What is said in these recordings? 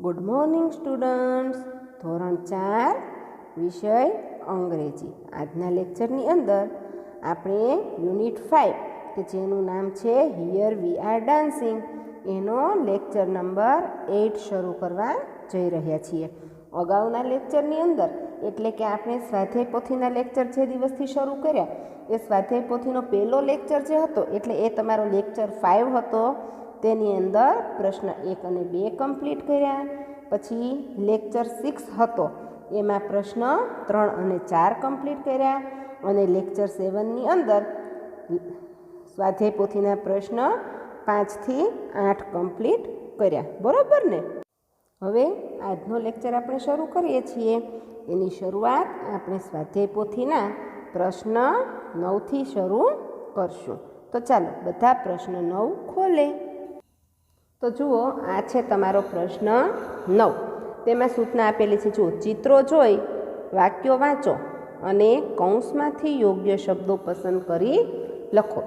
Good morning students. ધોરણ 4 વિષય અંગ્રેજી. આજના લેક્ચરની અંદર આપણે યુનિટ 5 કે જેનું નામ છે હિયર વી આર ડાન્સિંગ એનો લેક્ચર નંબર 8 શરૂ કરવા જઈ રહ્યા છીએ. અગાઉના લેક્ચરની અંદર એટલે કે આપણે સ્વાધ્યાય પોથીના લેક્ચર જે દિવસથી શરૂ કર્યા એ સ્વાધ્યાય પોથીનો પહેલો લેક્ચર જે હતો એટલે એ તમારો લેક્ચર 5 હતો. તેની અંદર પ્રશ્ન 1 અને 2 કમ્પ્લીટ કર્યા. પછી લેક્ચર 6 હતો એમાં પ્રશ્ન 3 અને 4 કમ્પ્લીટ કર્યા. અને લેક્ચર 7ની અંદર સ્વાધ્યાય પોથીના પ્રશ્ન 5 થી 8 કમ્પ્લીટ કર્યા. બરાબર ને? હવે આજનો લેક્ચર આપણે શરૂ કરીએ છીએ. એની શરૂઆત આપણે સ્વાધ્યાય પોથીના પ્રશ્ન 9થી શરૂ કરશું. તો ચાલો બધા પ્રશ્ન 9 ખોલે. તો જુઓ, આ છે તમારો પ્રશ્ન 9. તેમાં સૂચના આપેલી છે. જુઓ, ચિત્રો જોઈ વાક્યો વાંચો અને કૌંસમાંથી યોગ્ય શબ્દો પસંદ કરી લખો.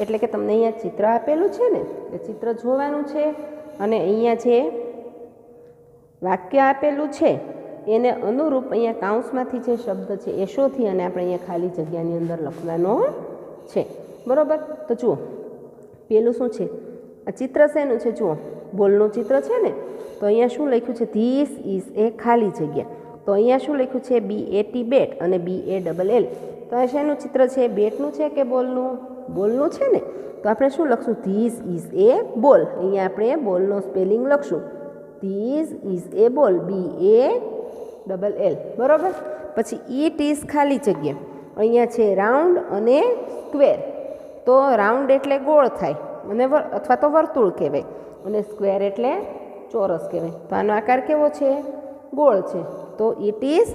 એટલે કે તમને અહીંયા ચિત્ર આપેલું છે ને, એ ચિત્ર જોવાનું છે અને અહીંયા જે વાક્ય આપેલું છે એને અનુરૂપ અહીંયા કૌંસમાંથી જે શબ્દ છે એ શોધી અને આપણે અહીંયા ખાલી જગ્યાની અંદર લખવાનો છે. બરાબર? તો જુઓ, પેલું શું છે? આ ચિત્ર શેનું છે? જુઓ, બોલનું ચિત્ર છે ને. તો અહીંયા શું લખ્યું છે? ધીસ ઇઝ એ ખાલી જગ્યા. તો અહીંયા શું લખ્યું છે? BAT બેટ અને BALL. તો આ શેનું ચિત્ર છે? બેટનું છે કે બોલનું? બોલનું છે ને. તો આપણે શું લખશું? ધીસ ઇઝ એ બોલ. અહીંયા આપણે બોલનો સ્પેલિંગ લખશું. ધીસ ઇઝ એ બોલ, BALL. બરાબર? પછી ઇટ ઇઝ ખાલી જગ્યા. અહીંયા છે રાઉન્ડ અને સ્ક્વેર. તો રાઉન્ડ એટલે ગોળ થાય અને અથવા તો વર્તુળ કહેવાય અને સ્ક્વેર એટલે ચોરસ કહેવાય. તો આનો આકાર કેવો છે? ગોળ છે. તો ઇટ ઇઝ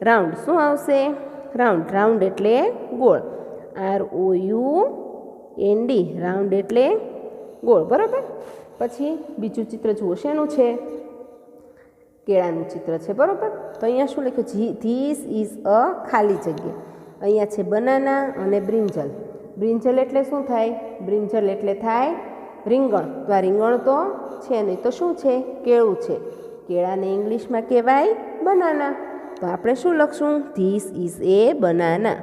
રાઉન્ડ. શું આવશે? રાઉન્ડ. રાઉન્ડ એટલે ગોળ. ROUND. રાઉન્ડ એટલે ગોળ. બરાબર? પછી બીજું ચિત્ર જુઓ, શેનું છે? કેળાનું ચિત્ર છે. બરાબર? તો અહીંયા શું લખ્યું? ધીસ ઇઝ અ ખાલી જગ્યા. અહીંયા છે બનાના અને બ્રિંજલ. બ્રિંજલ એટલે શું થાય? બ્રિંજલ એટલે થાય રીંગણ. તો આ રીંગણ તો છે નહીં, તો શું છે? કેળું છે. કેળાને ઇંગ્લિશમાં કહેવાય બનાના. તો આપણે શું લખશું? This is A banana.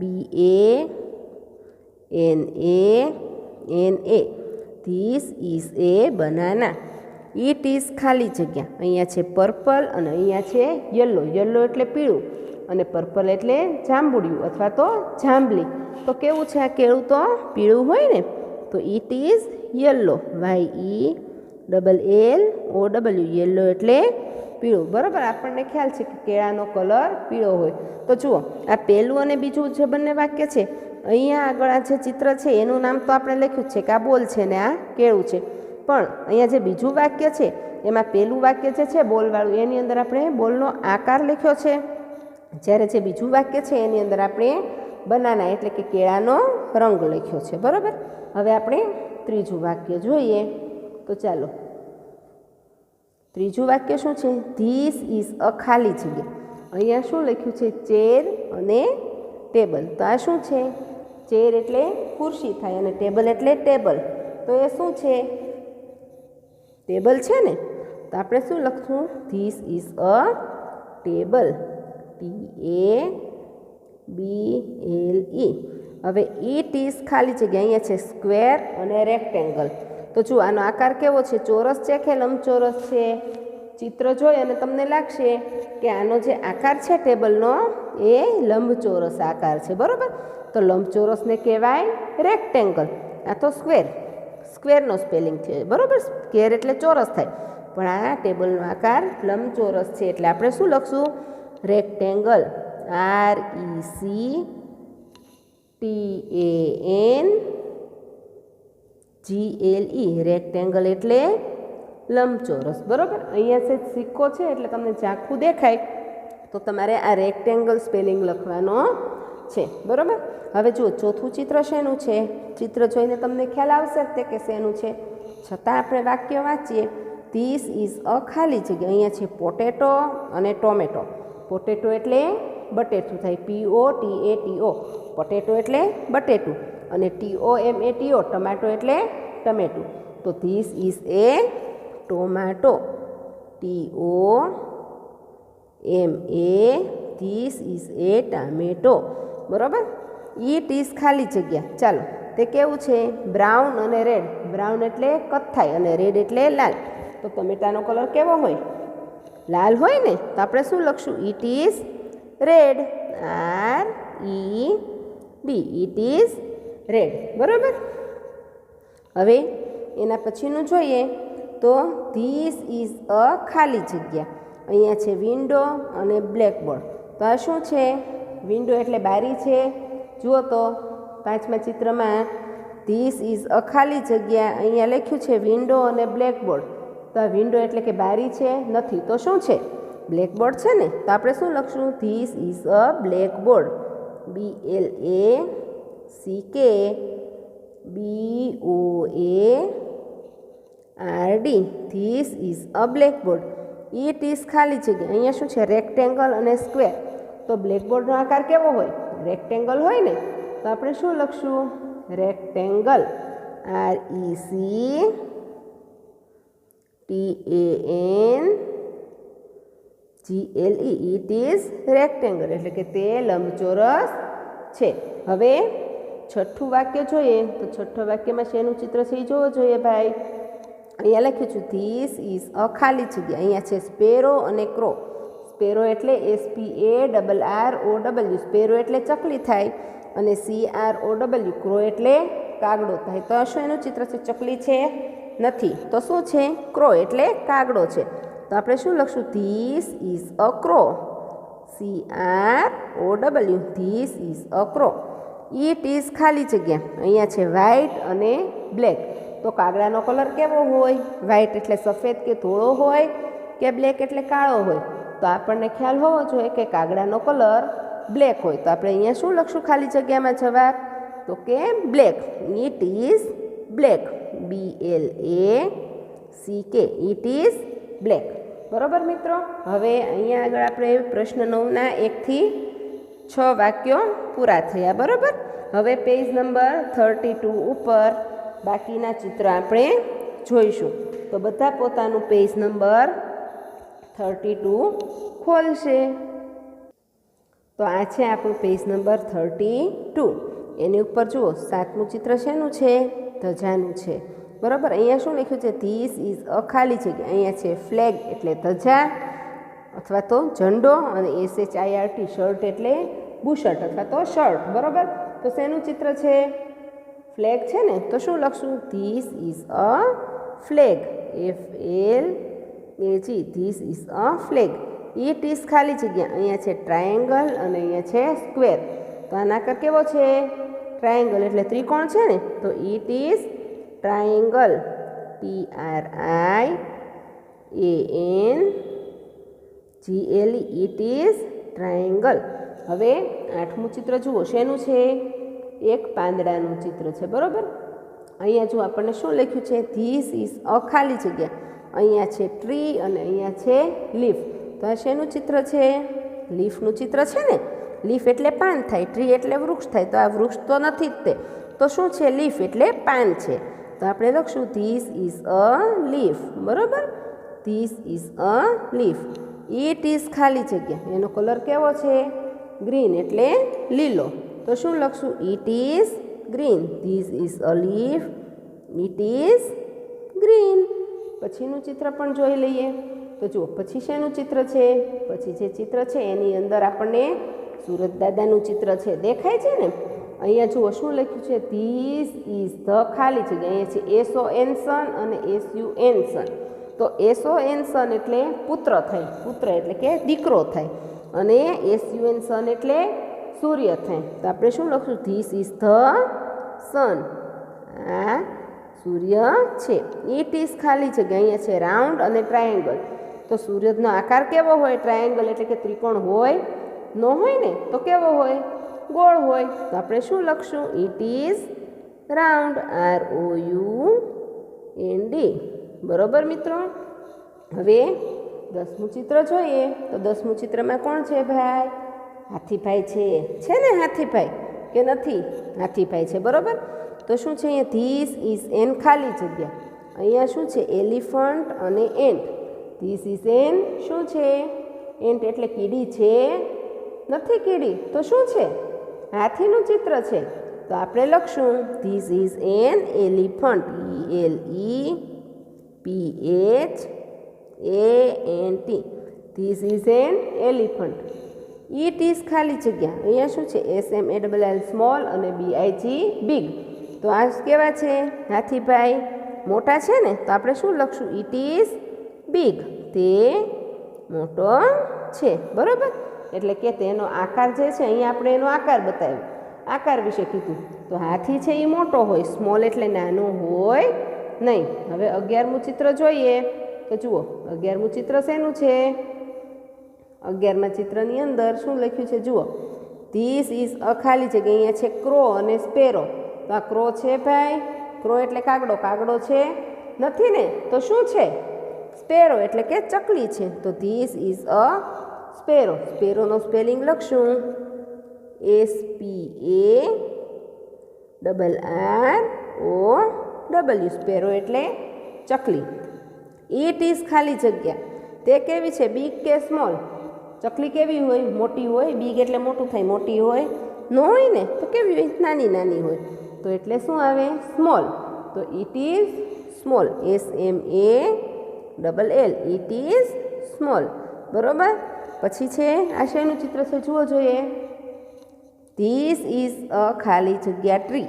BANANA. This is A banana. It is ખાલી જગ્યા. અહીંયા છે પર્પલ અને અહીંયા છે યલો. યલો એટલે પીળું અને પર્પલ એટલે જાંબુડિયું અથવા તો જાંબલી. તો કેવું છે આ કેળું? તો પીળું હોય ને. તો it is yellow. YELLOW. Yellow એટલે પીળું. બરાબર? આપણને ખ્યાલ છે કે કેળાનો કલર પીળો હોય. તો જુઓ, આ પહેલું અને બીજું જે બંને વાક્ય છે અહીંયા આગળ આ જે ચિત્ર છે એનું નામ તો આપણે લખ્યું છે કે આ બોલ છે ને આ કેળું છે. પણ અહીંયા જે બીજું વાક્ય છે એમાં પહેલું વાક્ય જે છે બોલવાળું એની અંદર આપણે બોલનો આકાર લખ્યો છે, જ્યારે જે બીજું વાક્ય છે એની અંદર આપણે બનાના એટલે કે કેળાનો રંગ લખ્યો છે. બરાબર? હવે આપણે ત્રીજું વાક્ય જોઈએ. તો ચાલો, ત્રીજું વાક્ય શું છે? ધીસ ઇઝ અ ખાલી જગ્યા. અહીંયા શું લખ્યું છે? ચેર અને ટેબલ. તો આ શું છે? ચેર એટલે ખુરશી થાય અને ટેબલ એટલે ટેબલ. તો એ શું છે? ટેબલ છે ને. તો આપણે શું લખશું? This is a table. TABLE. હવે ઇટ ઇઝ ખાલી જગ્યા. અહીંયા છે સ્ક્વેર અને રેક્ટેંગલ. તો જુઓ, આનો આકાર કેવો છે? ચોરસ છે કે લંબચોરસ છે? ચિત્ર જોઈ અને તમને લાગશે કે આનો જે આકાર છે ટેબલનો એ લંબચોરસ આકાર છે. બરાબર? તો લંબચોરસને કહેવાય રેક્ટેંગલ. આ તો સ્ક્વેર. સ્ક્વેરનો સ્પેલિંગ છે. બરાબર? સ્ક્વેર એટલે ચોરસ થાય, પણ આ ટેબલનો આકાર લંબચોરસ છે એટલે આપણે શું લખશું? રેક્ટેંગલ. RECTANGLE. રેક્ટેંગલ એટલે લંબચોરસ. બરાબર? અહીંયા છે સિક્કો છે એટલે તમને ઝાંખું દેખાય તો તમારે આ રેક્ટેંગલ સ્પેલિંગ લખવાનો છે. બરાબર? હવે જુઓ, ચોથું ચિત્ર શેનું છે? ચિત્ર જોઈને તમને ખ્યાલ આવશે જ કે શેનું છે. છતાં આપણે વાક્ય વાંચીએ. ધીસ ઇઝ અ ખાલી જગ્યા. અહીંયા છે પોટેટો અને ટોમેટો. પોટેટો એટલે બટેટું થાય. POTATO. પોટેટો એટલે બટેટું અને TOMATO ટમાટો એટલે ટમેટું. તો this is A tomato. TOMA, this is A tomato. બરાબર. ઇટ ઇઝ ખાલી જગ્યા. ચાલો, તે કેવું છે? બ્રાઉન અને રેડ. બ્રાઉન એટલે કથ્થાઈ અને રેડ એટલે લાલ. તો ટમેટાનો કલર કેવો હોય? લાલ હોય ને. તો આપણે શું લખશું? It is red. RED. It is red. બરાબર. હવે એના પછીનું જોઈએ તો ધીસ ઇઝ અ ખાલી જગ્યા. અહીંયા છે વિન્ડો અને બ્લેકબોર્ડ. તો આ શું છે? વિન્ડો એટલે બારી છે. જુઓ તો પાંચમા ચિત્રમાં ધીસ ઇઝ અ ખાલી જગ્યા. અહીંયા લખ્યું છે વિન્ડો અને બ્લેકબોર્ડ. તો આ વિન્ડો એટલે કે બારી છે? નથી. તો શું છે? બ્લેકબોર્ડ છે ને. તો આપણે શું લખશું? This is a blackboard. BLACKBOARD. This is a blackboard. It is ખાલી જગ્યા. અહીંયા શું છે? રેક્ટેંગલ અને સ્ક્વેર. તો બ્લેકબોર્ડનો આકાર કેવો હોય? રેક્ટેંગલ હોય ને. તો આપણે શું લખશું? Rectangle. RECTANGLE. It is rectangle એટલે કે તે લંબચોરસ છે. હવે છઠ્ઠું વાક્ય જોઈએ તો છઠ્ઠા વાક્યમાં શેનું ચિત્ર છે એ જોવો જોઈએ ભાઈ. અહીંયા લખ્યું છે ધીસ ઇઝ અ ખાલી જગ્યા. અહીંયા છે સ્પેરો અને ક્રો. સ્પેરો એટલે SPARROW. સ્પેરો એટલે ચકલી થાય અને CROW. ક્રો એટલે કાગડો થાય. તો શું એનું ચિત્ર છે? ચકલી છે? નથી. તો શું છે? ક્રો એટલે કાગડો છે. તો આપણે શું લખશું? This is a crow. CROW. This is a crow. It is ખાલી જગ્યા. અહીંયા છે વ્હાઇટ અને બ્લેક. તો કાગડાનો કલર કેવો હોય? વ્હાઇટ એટલે સફેદ કે ધોળો હોય કે બ્લેક એટલે કાળો હોય? તો આપણને ખ્યાલ હોવો જોઈએ કે કાગડાનો કલર બ્લેક હોય. તો આપણે અહીંયા શું લખશું ખાલી જગ્યામાં જવાબ? તો કે black. It is black. BLACK. It is black. બરાબર મિત્રો. હવે અહીંયા આગળ આપણે પ્રશ્ન 9ના 1 થી 6 વાક્યો પૂરા થયા. બરાબર. હવે પેજ નંબર 32 ઉપર બાકીના ચિત્ર આપણે જોઈશું. તો બધા પોતાનું પેજ નંબર 32 ખોલશે. તો આ છે આપણું પેજ નંબર 32. એની ઉપર જુઓ 7મું ચિત્ર શેનું છે? ધજાનું છે. બરાબર. અહીંયા શું લખ્યું છે? ધીસ ઇઝ અ ખાલી જગ્યા. અહીંયા છે ફ્લેગ એટલે ધજા અથવા તો ઝંડો અને SHIRT શર્ટ એટલે બુશર્ટ અથવા તો શર્ટ. બરાબર. તો શેનું ચિત્ર છે? ફ્લેગ છે ને. તો શું લખશું? This is a flag. FLAG. This is a flag. It is ખાલી જગ્યા. અહીંયા છે ટ્રાયેંગલ અને અહીંયા છે સ્ક્વેર. તો આનો આકાર કેવો છે? ટ્રાયેંગલ એટલે ત્રિકોણ છે ને. તો it is triangle. TRIANGLE. It is triangle. હવે 8મું ચિત્ર જુઓ. શેનું છે? એક પાંદડાનું ચિત્ર છે. બરાબર. અહીંયા જો આપણને શું લખ્યું છે? ધીસ ઇઝ અ ખાલી જગ્યા. અહીંયા છે ટ્રી અને અહીંયા છે લીફ. તો આ શેનું ચિત્ર છે? લીફનું ચિત્ર છે ને. લીફ એટલે પાન થાય. ટ્રી એટલે વૃક્ષ થાય. તો આ વૃક્ષ તો નથી જ તે. તો શું છે? લીફ એટલે પાન છે. તો આપણે લખશું ધીસ ઇઝ અ લીફ. બરાબર. This is a leaf. It is ખાલી જગ્યા. એનો કલર કેવો છે? ગ્રીન એટલે લીલો. તો શું લખશું? It is green. This is a leaf. It is green. પછીનું ચિત્ર પણ જોઈ લઈએ. તો જુઓ પછી શેનું ચિત્ર છે? પછી જે ચિત્ર છે એની અંદર આપણને સુરત દાદાનું ચિત્ર છે. દેખાય છે ને. અહીંયા જુઓ શું લખ્યું છે? ધીસ ઇઝ ધ ખાલી જગ્યા. અહીંયા છે SON સન અને SUN સન. તો SON સન એટલે પુત્ર થાય. પુત્ર એટલે કે દીકરો થાય. અને SUN સન એટલે સૂર્ય થાય. તો આપણે શું લખશું? This is the sun. આ સૂર્ય છે. ઇટ ઇઝ ખાલી જગ્યા. અહીંયા છે રાઉન્ડ અને ટ્રાયેંગલ. તો સૂર્યનો આકાર કેવો હોય? ટ્રાયેંગલ એટલે કે ત્રિકોણ હોય? ન હોય ને. તો કેવો હોય? ગોળ હોય. તો આપણે શું લખશું? It is round. ROUND. બરાબર મિત્રો. હવે 10મું ચિત્ર જોઈએ. તો 10મું ચિત્રમાં કોણ છે ભાઈ? હાથીભાઈ છે ને. હાથીભાઈ કે નથી? હાથીભાઈ છે. બરાબર. તો શું છે અહીંયા? ધીસ ઇઝ એન ખાલી જગ્યા. અહીંયા શું છે? એલિફન્ટ અને એન્ટ. ધીસ ઇઝ એન શું છે? એન્ટ એટલે કીડી છે? નથી કીડી તો શું છે? હાથીનું ચિત્ર છે. તો આપણે લખશું this is an elephant. ELEPHANT. This is an elephant. It is ખાલી જગ્યા. અહીંયા શું છે? SMALL સ્મોલ અને BIG બિગ. તો આ કેવા છે? હાથીભાઈ મોટા છે ને, તો આપણે શું લખશું? It is big. તે મોટો છે. બરાબર. એટલે કે તેનો આકાર જે છે, અહીંયા આપણે એનો આકાર બતાવ્યો, આકાર વિશે કીધું. તો હાથી છે એ મોટો હોય, સ્મોલ એટલે નાનો હોય નહીં. હવે 11મું ચિત્ર જોઈએ. તો જુઓ 11મું ચિત્ર શેનું છે? 11મા ચિત્રની અંદર શું લખ્યું છે? જુઓ ધીસ ઇઝ ખાલી જગ્યા. અહીંયા છે ક્રો અને સ્પેરો. તો આ ક્રો છે ભાઈ. ક્રો એટલે કાગડો. કાગડો છે? નથી ને. તો શું છે? સ્પેરો એટલે કે ચકલી છે. તો ધીસ ઇઝ અ સ્પેરો. સ્પેરોનો સ્પેલિંગ લખશું SPARROW. સ્પેરો એટલે ચકલી. ઇટ ઇઝ ખાલી જગ્યા. તે કેવી છે? બિગ કે સ્મોલ? ચકલી કેવી હોય? મોટી હોય. બિગ એટલે મોટું થાય. મોટી હોય ન હોય ને. તો કેવી હોય? નાની નાની હોય. તો એટલે શું આવે? સ્મોલ. તો it is small. SMALL. It is small. બરોબર. પછી છે આ શેનું ચિત્ર છે? જુઓ જોઈએ. ધીસ ઇઝ અ ખાલી જગ્યા ટ્રી.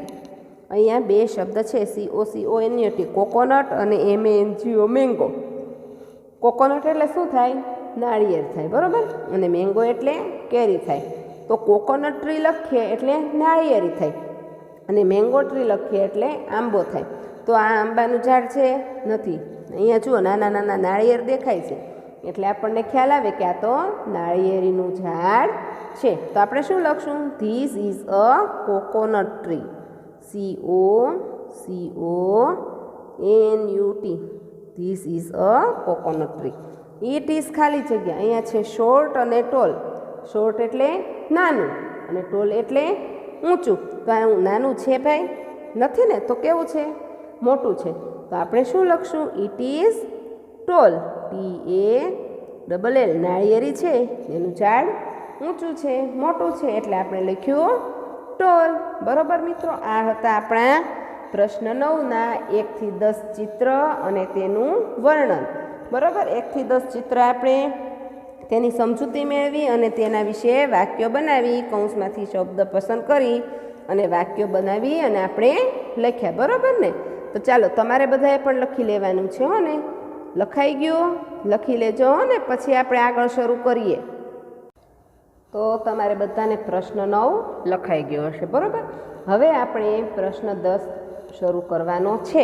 અહીંયા બે શબ્દ છે COCONUT. કોકોનટ અને MANGO મેંગો. કોકોનટ એટલે શું થાય? નાળિયેર થાય. બરાબર. અને મેંગો એટલે કેરી થાય. તો કોકોનટ ટ્રી લખીએ એટલે નાળિયેરી થાય, અને મેંગો ટ્રી લખીએ એટલે આંબો થાય. તો આ આંબાનું ઝાડ છે? નથી. અહીંયા જુઓ નાના નાના નાળિયેર દેખાય છે, એટલે આપણને ખ્યાલ આવે કે આ તો નાળિયેરીનું ઝાડ છે. તો આપણે શું લખશું? This is a coconut tree. COCONUT. This is a coconut tree. It is ખાલી જગ્યા. અહીંયા છે શોર્ટ અને ટોલ. શોર્ટ એટલે નાનું અને ટોલ એટલે ઊંચું. તો આ નાનું છે ભાઈ? નથી ને. તો કેવું છે? મોટું છે. તો આપણે શું લખશું? It is tall. TALL. નાળિયેરી છે, એનું ઝાડ ઊંચું છે, મોટું છે, એટલે આપણે લખ્યું ટોલ. બરોબર મિત્રો. આ હતા આપણા પ્રશ્ન 9ના 1 થી 10 ચિત્ર અને તેનું વર્ણન. બરોબર. 1 થી 10 ચિત્ર આપણે તેની સમજૂતી મેળવી અને તેના વિશે વાક્યો બનાવી, કૌંસમાંથી શબ્દ પસંદ કરી અને વાક્યો બનાવી અને આપણે લખ્યા. બરોબર ને. તો ચાલો તમારે બધાએ પણ લખી લેવાનું છે હો ને. લખાઈ ગયું? લખી લેજો ને. પછી આપણે આગળ શરૂ કરીએ. તો તમારે બધાને પ્રશ્ન 9 લખાઈ ગયો હશે. બરાબર. હવે આપણે પ્રશ્ન 10 શરૂ કરવાનો છે,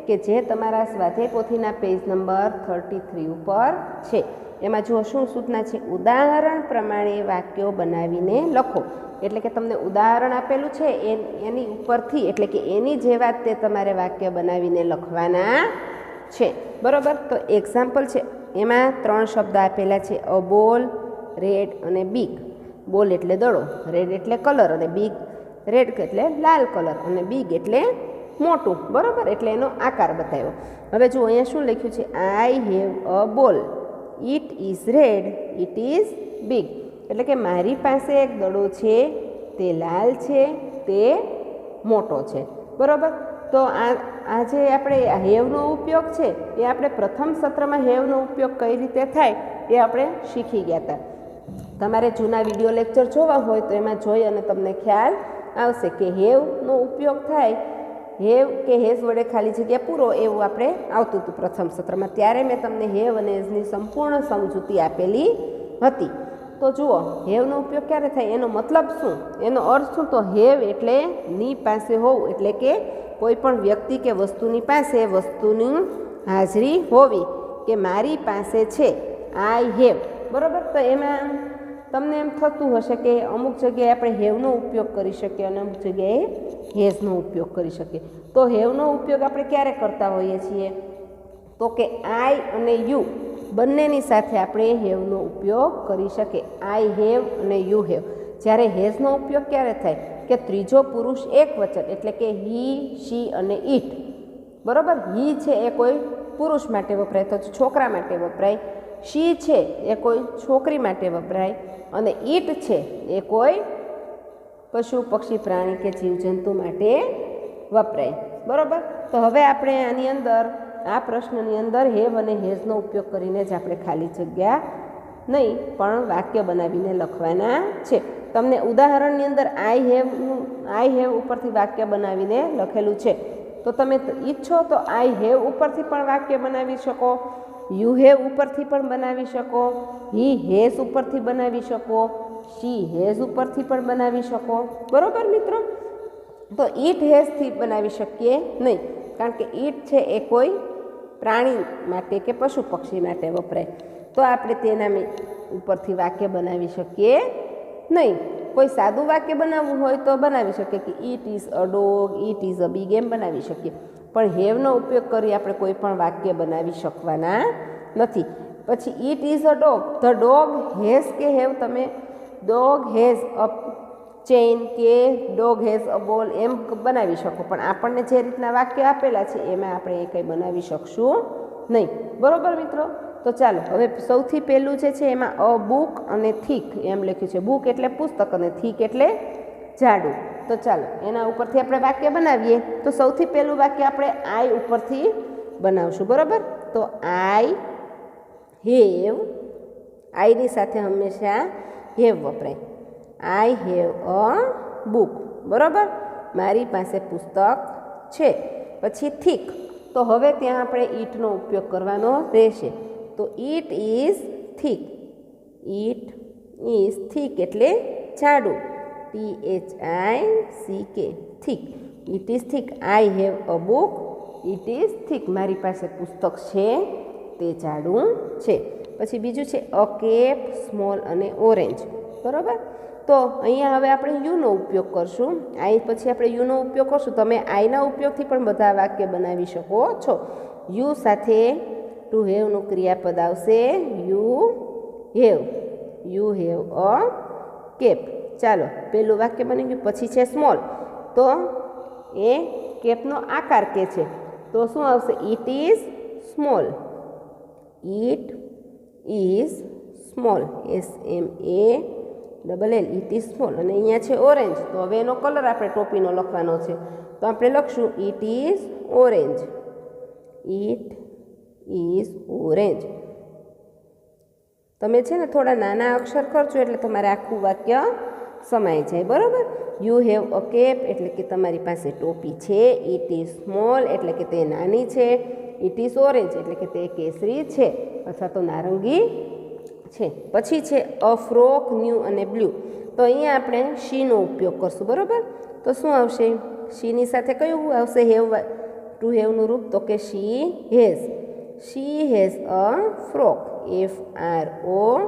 કે જે તમારા સ્વાધ્યાય પોથીના પેજ નંબર 33 ઉપર છે. એમાં જુઓ શું સૂચના છે? ઉદાહરણ પ્રમાણે વાક્યો બનાવીને લખો. એટલે કે તમને ઉદાહરણ આપેલું છે એની ઉપરથી, એટલે કે એની જેવા તે તમારે વાક્ય બનાવીને લખવાના છે. બરાબર. તો એક્ઝામ્પલ છે, એમાં 3 શબ્દ આપેલા છે: અ બોલ, રેડ અને બિગ. બોલ એટલે દડો, રેડ એટલે કલર, અને બિગ રેડ એટલે લાલ કલર, અને બિગ એટલે મોટું. બરાબર. એટલે એનો આકાર બતાવ્યો. હવે જુઓ અહીંયા શું લખ્યું છે? આઈ હેવ અ બોલ. It is red. It is big. એટલે કે મારી પાસે એક દડો છે, તે લાલ છે, તે મોટો છે. બરાબર. તો આ જે આપણે હેવનો ઉપયોગ છે એ આપણે પ્રથમ સત્રમાં હેવનો ઉપયોગ કઈ રીતે થાય એ આપણે શીખી ગયા હતા. તમારે જૂના વિડીયો લેક્ચર જોવા હોય તો એમાં જોઈ અને તમને ખ્યાલ આવશે કે હેવનો ઉપયોગ થાય. હેવ કે હેઝ વડે ખાલી જગ્યા પૂરો, એવું આપણે આવતું હતું પ્રથમ સત્રમાં. ત્યારે મેં તમને હેવ અને હેઝની સંપૂર્ણ સમજૂતી આપેલી હતી. તો જુઓ હેવનો ઉપયોગ ક્યારે થાય, એનો મતલબ શું, એનો અર્થ શું? તો હેવ એટલે ની પાસે હોવું, એટલે કે કોઈ પણ વ્યક્તિ કે વસ્તુની પાસે વસ્તુની હાજરી હોવી, કે મારી પાસે છે, આઈ હેવ. બરાબર. તો એમાં તમને એમ થતું હશે કે અમુક જગ્યાએ આપણે હેવનો ઉપયોગ કરી શકીએ અને અમુક જગ્યાએ હેઝનો ઉપયોગ કરી શકીએ. તો હેવનો ઉપયોગ આપણે ક્યારે કરતા હોઈએ છીએ? તો કે આઈ અને યુ બંનેની સાથે આપણે હેવનો ઉપયોગ કરી શકીએ. આઈ હેવ અને યુ હેવ. જ્યારે હેઝનો ઉપયોગ ક્યારે થાય? કે ત્રીજો પુરુષ એક વચન, એટલે કે હી, શી અને ઇટ. બરાબર. હી છે એ કોઈ પુરુષ માટે વપરાય, તો છોકરા માટે વપરાય. શી છે એ કોઈ છોકરી માટે વપરાય, અને ઈટ છે એ કોઈ પશુ પક્ષી પ્રાણી કે જીવજંતુ માટે વપરાય. બરાબર. તો હવે આપણે આની અંદર આ પ્રશ્નની અંદર હેવ અને હેઝનો ઉપયોગ કરીને જ આપણે ખાલી જગ્યા નહીં પણ વાક્ય બનાવીને લખવાના છે. તમને ઉદાહરણની અંદર આઈ હેવ ઉપરથી વાક્ય બનાવીને લખેલું છે, તો તમે ઈચ્છો તો આઈ હેવ ઉપરથી પણ વાક્ય બનાવી શકો, યુ હેવ ઉપરથી પણ બનાવી શકો, હી હેઝ ઉપરથી બનાવી શકો, શી હેઝ ઉપરથી પણ બનાવી શકો. બરાબર મિત્રો. તો ઈટ હેઝથી બનાવી શકીએ નહીં, કારણ કે ઈટ છે એ કોઈ પ્રાણી માટે કે પશુ પક્ષી માટે વપરાય, તો આપણે તેના ઉપરથી વાક્ય બનાવી શકીએ નહીં. કોઈ સાદું વાક્ય બનાવવું હોય તો બનાવી શકીએ કે it is a dog, it is a big, એમ બનાવી શકીએ. પણ હેવનો ઉપયોગ કરી આપણે કોઈ પણ વાક્ય બનાવી શકવાના નથી. પછી it is a dog, the dog has કે હેવ, તમે ડોગ હેઝ અ ચેઇન કે ડોગ હેઝ અ બોલ એમ બનાવી શકો, પણ આપણને જે રીતના વાક્ય આપેલા છે એમાં આપણે એ કંઈ બનાવી શકશું નહીં. બરાબર મિત્રો. તો ચાલો હવે સૌથી પહેલું જે છે એમાં અ બુક અને થીક એમ લખ્યું છે. બુક એટલે પુસ્તક અને થીક એટલે જાડું. તો ચાલો એના ઉપરથી આપણે વાક્ય બનાવીએ. તો સૌથી પહેલું વાક્ય આપણે આઈ ઉપરથી બનાવશું. બરાબર. તો આઈ હેવ, આઈની સાથે હંમેશા હેવ વપરાય. આઈ હેવ અ બુક. બરાબર. મારી પાસે પુસ્તક છે. પછી થીક, તો હવે ત્યાં આપણે ઈટનો ઉપયોગ કરવાનો રહેશે. તો it is thick, it is thick એટલે જાડું, THICK thick. It is thick. I have a book, it is thick. મારી પાસે પુસ્તક છે તે જાડું છે. પછી બીજું છે અ કેપ, સ્મોલ અને ઓરેન્જ. બરાબર. તો અહીંયા હવે આપણે યુનો ઉપયોગ કરશું. આઈ પછી આપણે યુનો ઉપયોગ કરશું. તમે આઈના ઉપયોગથી પણ બધા વાક્ય બનાવી શકો છો. યુ સાથે ટુ હેવનું ક્રિયાપદ આવશે. You have a cap. ચાલો પહેલું વાક્ય બની ગયું. પછી છે સ્મોલ, તો એ કેપનો આકાર કે છે, તો શું આવશે? It is small, it is small, SMALL, it is small. અને અહીંયા છે ઓરેન્જ, તો હવે એનો કલર આપણે ટોપીનો લખવાનો છે, તો આપણે લખશું it is orange, it is orange. તમે છે ને થોડા નાના અક્ષર કરજો એટલે તમારે આખું વાક્ય સમાઈ જાય. બરાબર. યુ હેવ અ કેપ એટલે કે તમારી પાસે ટોપી છે. ઇટ ઇઝ સ્મોલ એટલે કે તે નાની છે. ઇટ ઇઝ ઓરેન્જ એટલે કે તે કેસરી છે અથવા તો નારંગી છે. પછી છે અ ફ્રોક, ન્યૂ અને બ્લુ. તો અહીંયા આપણે શીનો ઉપયોગ કરશું. બરાબર. તો શું આવશે? શીની સાથે કયું આવશે હેવ ટુ હેવનું રૂપ? તો કે she has. She has a frock, FROCK.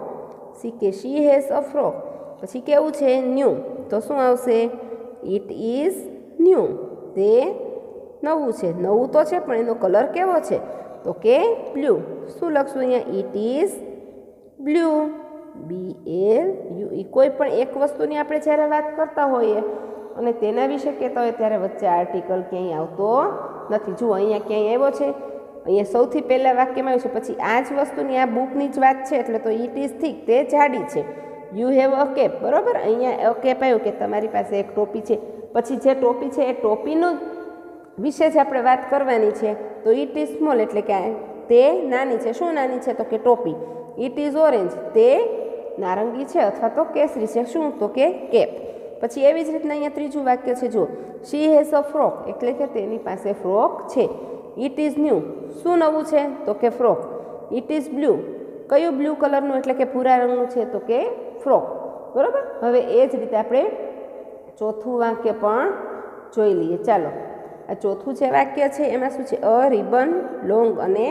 She has a frock. પછી કેવું છે? ન્યૂ. તો શું આવશે? It is new. તે નવું છે. નવું તો છે પણ એનો કલર કેવો છે? તો કે બ્લુ. શું લખશું અહીંયા? It is blue, BLUE. કોઈ પણ એક વસ્તુની આપણે જ્યારે વાત કરતા હોઈએ અને તેના વિશે કહેતા હોય ત્યારે વચ્ચે આર્ટિકલ ક્યાંય આવતો નથી. જુઓ અહીંયા ક્યાંય આવ્યો છે? અહીંયા સૌથી પહેલાં વાક્યમાં આવ્યું છે. પછી આ જ વસ્તુની આ બુકની જ વાત છે એટલે તો ઇટ ઇઝ થીક, તે જાડી છે. You have a cap. બરાબર. અહીંયા અ કેપ આવ્યું કે તમારી પાસે એક ટોપી છે. પછી જે ટોપી છે એ ટોપીનું વિશે જ આપણે વાત કરવાની છે. તો ઇટ ઇઝ સ્મોલ એટલે કે તે નાની છે. શું નાની છે? તો કે ટોપી. ઇટ ઇઝ ઓરેન્જ, તે નારંગી છે અથવા તો કેસરી છે. શું? તો કે કેપ. પછી એવી જ રીતના અહીંયા ત્રીજું વાક્ય છે. જુઓ, શી હેઝ અ ફ્રોક એટલે કે તેની પાસે ફ્રોક છે. It is new. શું નવું છે? તો કે ફ્રોક. It is blue. કયું બ્લુ કલરનું એટલે કે ભૂરા રંગનું છે? તો કે ફ્રોક. બરાબર. હવે એ જ રીતે આપણે ચોથું વાક્ય પણ જોઈ લઈએ. ચાલો, આ ચોથું જે વાક્ય છે એમાં શું છે? અ રિબન, લોંગ અને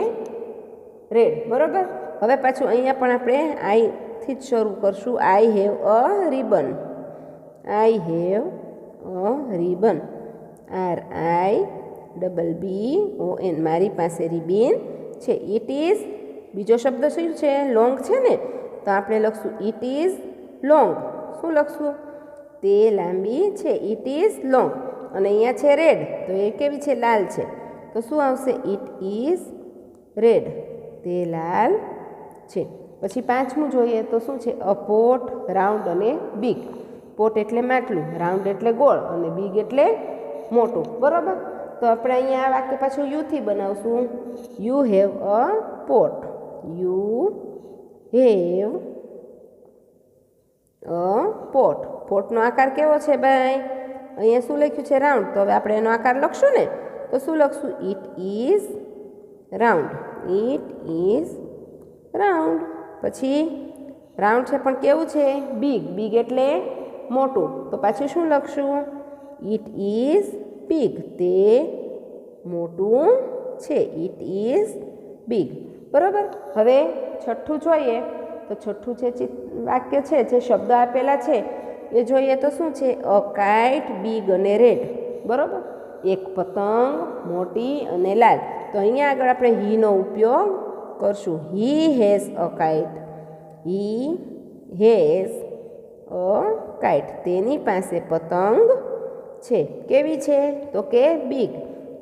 રેડ. બરાબર. હવે પાછું અહીંયા પણ આપણે આઈથી જ શરૂ કરશું. આઈ have a ribbon, I have a ribbon, RIBBON. મારી પાસે રિબિન છે. ઇટ ઇઝ, બીજો શબ્દ શું છે? લોંગ છે ને, તો આપણે લખશું ઇટ ઇઝ લોંગ. શું લખશું? તે લાંબી છે. It is long. અને અહીંયા છે રેડ, તો એ કેવી છે? લાલ છે. તો શું આવશે? ઇટ ઇઝ રેડ, તે લાલ છે. પછી પાંચમું જોઈએ તો શું છે? અ પોટ, રાઉન્ડ અને બિગ. પોટ એટલે માટલું, રાઉન્ડ એટલે ગોળ અને બિગ એટલે મોટું. બરાબર, તો આપણે અહીંયા આ વાક્ય પાછું યુથી બનાવશું. You have a pot. You have a pot. પોટનો આકાર કેવો છે ભાઈ? અહીંયા શું લખ્યું છે? રાઉન્ડ. તો હવે આપણે એનો આકાર લખશું ને, તો શું લખશું? It is round. It is round. પછી રાઉન્ડ છે પણ કેવું છે? બિગ. બિગ એટલે મોટું. તો પાછું શું લખશું? It is big. તે મોટું છે. It is big. બરાબર. હવે છઠ્ઠું જોઈએ તો છઠ્ઠું છે વાક્ય છે, જે શબ્દ આપેલા છે એ જોઈએ તો શું છે? અ કાઇટ, બિગ અને રેડ. બરાબર, એક પતંગ મોટી અને લાલ. તો અહીંયા આગળ આપણે હીનો ઉપયોગ કરશું. He has a kite. He has a kite. તેની પાસે પતંગ છે. કેવી છે? તો કે બિગ.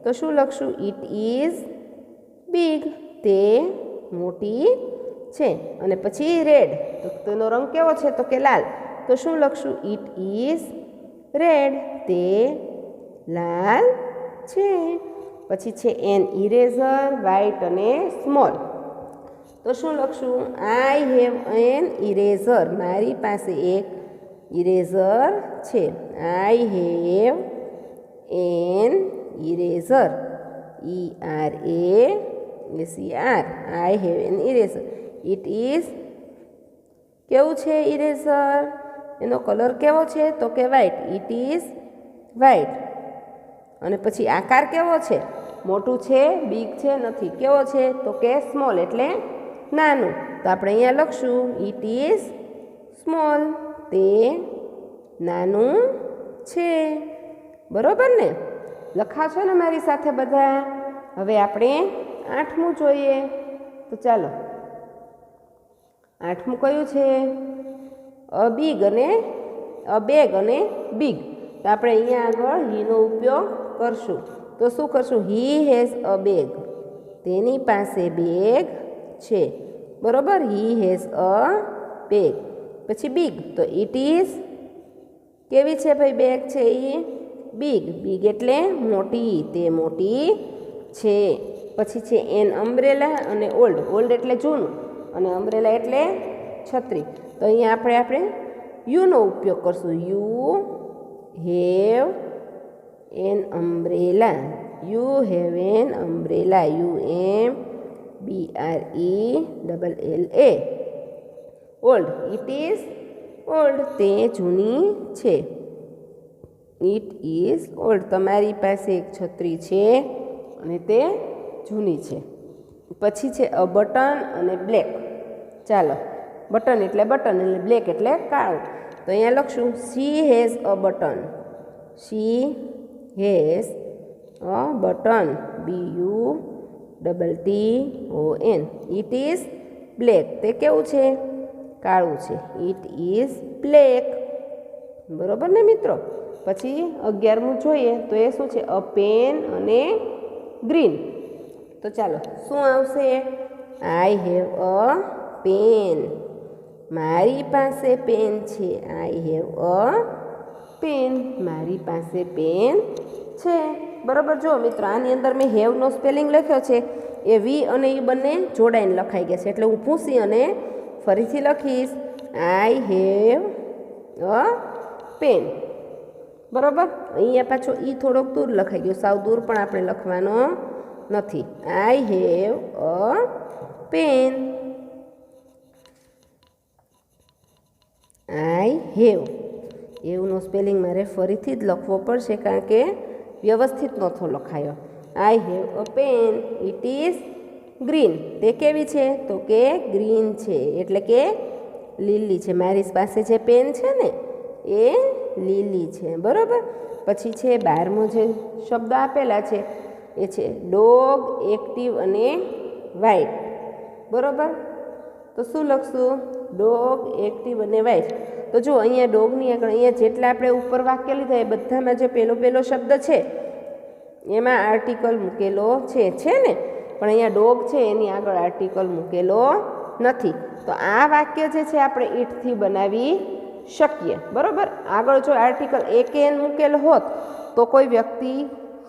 તો શું લખશું? It is big. તે મોટી છે. અને પછી રેડ. તો તેનો રંગ કેવો છે? તો કે લાલ. તો શું લખશું? It is red. તે લાલ છે. પછી છે એન ઇરેઝર, વ્હાઇટ અને સ્મોલ. તો શું લખશું? I have an eraser. મારી પાસે એક ઇરેઝર છે. I have an eraser. ERASER. I have an eraser. It is કેવું છે ઇરેઝર? એનો કલર કેવો છે? તો કે વ્હાઇટ. It is white. અને પછી આકાર કેવો છે? મોટું છે, બિગ છે? નથી. કેવો છે? તો કે સ્મોલ એટલે નાનું. તો આપણે અહીંયા લખશું ઇટ ઇઝ સ્મોલ. તે નાનું છે. બરોબર ને? લખાશો ને મારી સાથે બધા? હવે આપણે આઠમું જોઈએ. તો ચાલો, આઠમું કયું છે? અ બેગ અને બિગ. તો આપણે અહીંયા આગળ હીનો ઉપયોગ કરશું. તો શું કરશું? He has a bag. તેની પાસે બેગ છે. બરોબર, હી હેઝ અ બેગ. પછી બિગ. તો ઇટ ઇઝ કેવી છે ભાઈ બેગ છે એ? બિગ. બિગ એટલે મોટી. તે મોટી છે. પછી છે એન અમ્બ્રેલા અને ઓલ્ડ. ઓલ્ડ એટલે જૂનું અને અમ્બ્રેલા એટલે છત્રી. તો અહીંયા આપણે યુનો ઉપયોગ કરશું. You have an umbrella. You have an umbrella. UMBRELLA. Old. It is old. તે જૂની છે. It is old. તમારી પાસે એક છત્રી છે અને તે જૂની છે. પછી છે અ બટન અને બ્લેક. ચાલો, બટન એટલે બટન એટલે બ્લેક એટલે કાળું. તો અહીંયા લખશું she has a button. She has a button. BUTTON. It is black. તે કેવું છે? કાળું છે. It is black. બરોબર ને મિત્રો? પછી 11મું જોઈએ તો એ શું છે? અ પેન અને ગ્રીન. તો ચાલો, શું આવશે? I have a pen. મારી પાસે પેન છે. I have a pen. મારી પાસે પેન છે. બરાબર. જો મિત્રો, આની અંદર મેં હેવનો સ્પેલિંગ લખ્યો છે એ વી અને એ બંને જોડાઈને લખાઈ ગયા છે. એટલે હું ભૂસી અને ફરીથી લખીશ. I have a pen. બરાબર. અહીંયા પાછો ઈ થોડોક દૂર લખાઈ ગયો. સાવ દૂર પણ આપણે લખવાનો નથી. I have a pen. I have. એવનો સ્પેલિંગ મારે ફરીથી જ લખવો પડશે, કારણ કે વ્યવસ્થિત નહોતો લખાયો. I have a pen. It is green. તે કેવી છે? તો કે ગ્રીન છે, એટલે કે લીલી છે. મારી પાસે જે પેન છે ને એ લીલી છે. બરાબર. પછી છે 12મો જે શબ્દ આપેલા છે એ છે ડોગ, એક્ટિવ અને વ્હાઇટ. બરાબર. તો શું લખશું? ડોગ, એક્ટિવ અને વ્હાઇટ. તો જો અહીંયા ડોગની આગળ અહીંયા જેટલા આપણે ઉપર વાક્ય લીધા એ બધામાં જે પહેલો શબ્દ છે એમાં આર્ટિકલ મૂકેલો છે ને? પણ અહીંયા ડોગ છે એની આગળ આર્ટિકલ મૂકેલો નથી. તો આ વાક્ય જે છે આપણે ઈટથી બનાવી શકીએ. બરાબર. આગળ જો આર્ટિકલ એન મૂકેલ હોત તો કોઈ વ્યક્તિ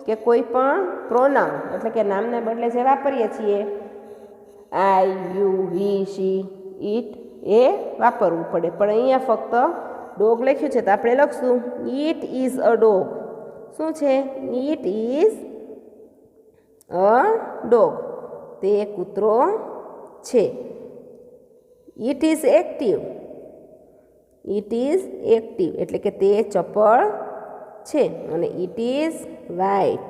કે કોઈ પણ પ્રોનાઉન એટલે કે નામને બદલે જે વાપરીએ છીએ આઈ, યુ, હી, શી, ઈટ એ વાપરવું પડે. પણ અહીંયા ફક્ત ડોગ લખ્યું છે તો આપણે લખશું ઈટ ઇઝ અ ડોગ. શું છે? It is a dog. તે કૂતરો છે. It is active. It is active એટલે કે તે ચપળ છે. અને it is white.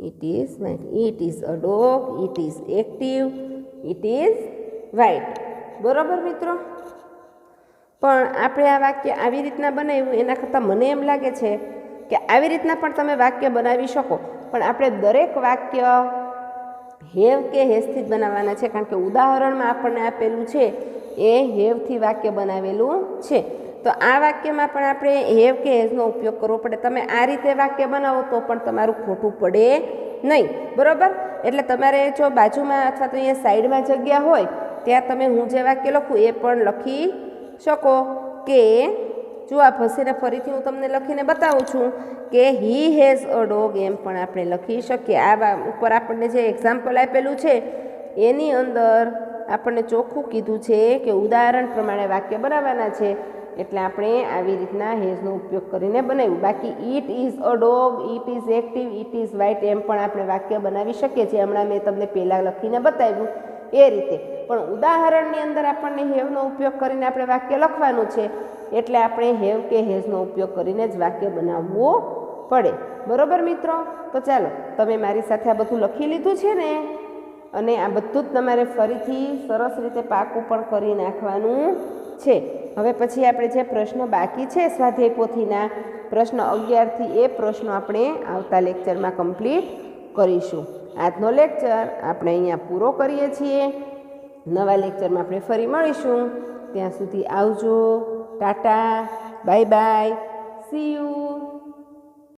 It is white. It is a dog. It is active. It is white. બરાબર મિત્રો. પણ આપણે આ વાક્ય આવી રીતના બનાવ્યું એના કરતાં મને એમ લાગે છે કે આવી રીતના પણ તમે વાક્ય બનાવી શકો. પણ આપણે દરેક વાક્ય હેવ કે હેઝથી જ બનાવવાના છે, કારણ કે ઉદાહરણમાં આપણને આપેલું છે એ હેવથી વાક્ય બનાવેલું છે. તો આ વાક્યમાં પણ આપણે હેવ કે હેઝનો ઉપયોગ કરવો પડે. તમે આ રીતે વાક્ય બનાવો તો પણ તમારું ખોટું પડે નહીં. બરાબર. એટલે તમારે જો બાજુમાં અથવા તો અહીંયા સાઈડમાં જગ્યા હોય ત્યાં તમે હું જે વાક્ય લખું એ પણ લખી શકો. કે જો આ ભસીને ફરીથી હું તમને લખીને બતાવું છું કે હી હેઝ અ ડોગ એમ પણ આપણે લખી શકીએ. આ ઉપર આપણને જે એક્ઝામ્પલ આપેલું છે એની અંદર આપણને ચોખ્ખું કીધું છે કે ઉદાહરણ પ્રમાણે વાક્ય બનાવવાના છે. એટલે આપણે આવી રીતના હેઝનો ઉપયોગ કરીને બનાવ્યું. બાકી it is a dog, it is active, it is white એમ પણ આપણે વાક્ય બનાવી શકીએ છીએ. હમણાં મેં તમને પહેલાં લખીને બતાવ્યું એ રીતે. પણ ઉદાહરણની અંદર આપણને હેવનો ઉપયોગ કરીને આપણે વાક્ય લખવાનું છે. એટલે આપણે હેવ કે હેઝનો ઉપયોગ કરીને જ વાક્ય બનાવવું પડે. બરાબર મિત્રો. તો ચાલો તમે મારી સાથે આ બધું લખી લીધું છે ને, અને આ બધું જ તમારે ફરીથી સરસ રીતે પાકું પણ કરી નાખવાનું છે. હવે પછી આપણે જે પ્રશ્ન બાકી છે સ્વાધ્યાય પોથીના પ્રશ્ન 11 થી એ પ્રશ્નો આપણે આવતા લેક્ચરમાં કમ્પ્લીટ કરીશું. આજનો લેક્ચર આપણે અહીંયા પૂરો કરીએ છીએ. નવા લેક્ચરમાં આપણે ફરી મળીશું. ત્યાં સુધી આવજો. Tata, bye bye, C you.